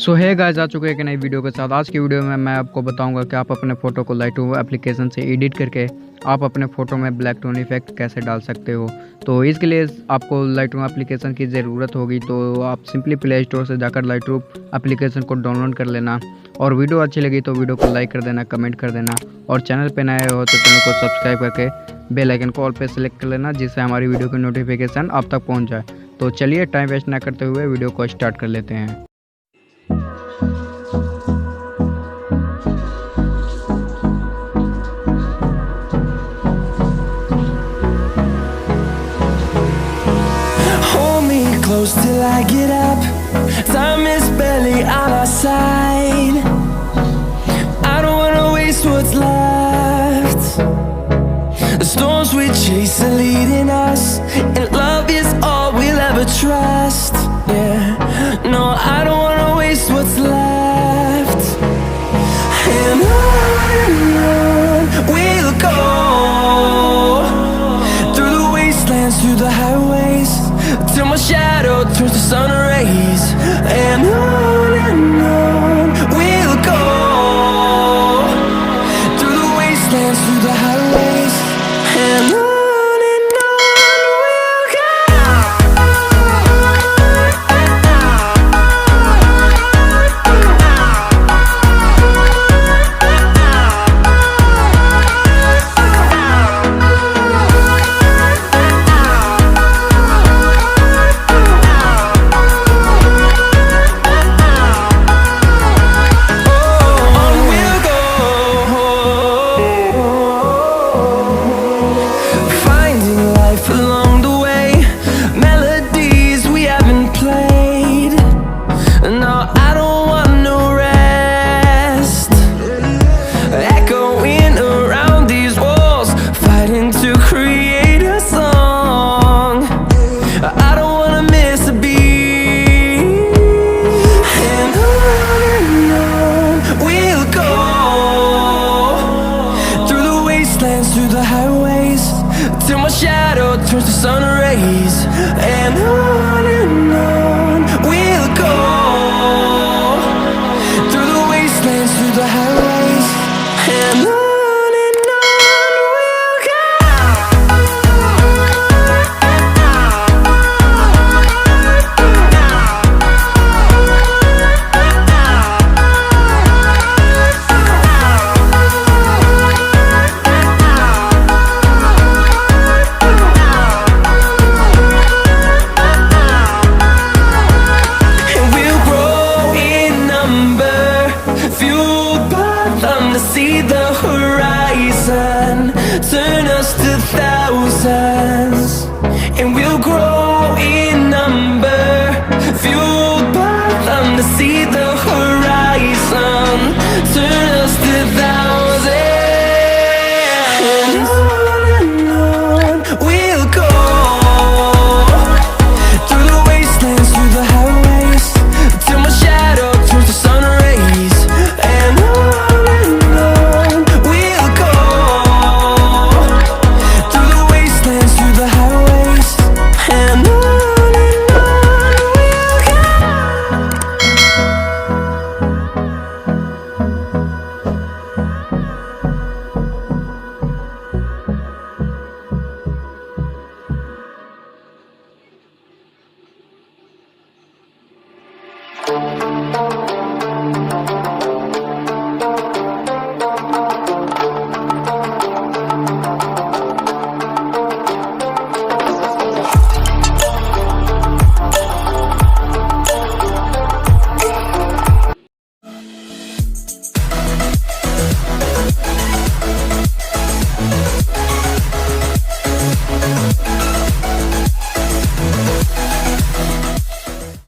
सो है गाइस, आ चुके हैं एक नई वीडियो के साथ। आज की वीडियो में मैं आपको बताऊंगा कि आप अपने फ़ोटो को लाइटरूम एप्लीकेशन से एडिट करके आप अपने फ़ोटो में ब्लैक टोन इफेक्ट कैसे डाल सकते हो। तो इसके लिए आपको लाइटरूम एप्लीकेशन की ज़रूरत होगी। तो आप सिंपली प्ले स्टोर से जाकर लाइटरूम एप्लीकेशन को डाउनलोड कर लेना। और वीडियो अच्छी लगी तो वीडियो को लाइक कर देना, कमेंट कर देना। और चैनल पर नए हो तो चैनल को सब्सक्राइब करके बेल आइकन को ऑल पे सेलेक्ट कर लेना, जिससे हमारी वीडियो की नोटिफिकेशन आप तक पहुँच जाए। तो चलिए टाइम वेस्ट ना करते हुए वीडियो को स्टार्ट कर लेते हैं। Close till I get up. Time is barely on our side. I don't wanna waste what's left. The storms we chase are leading us, and love is all we'll ever trust. Yeah, no, I don't wanna waste what's left. And on we'll go, through the wastelands, through the highways, till my shadow turns to sun rays. And on we'll go, through the wastelands, through the highways, and on we'll go. Through the highways, till my shadow turns to sun rays. And on we'll go, through the wastelands, through the highways, and on we'll go. See the horizon turn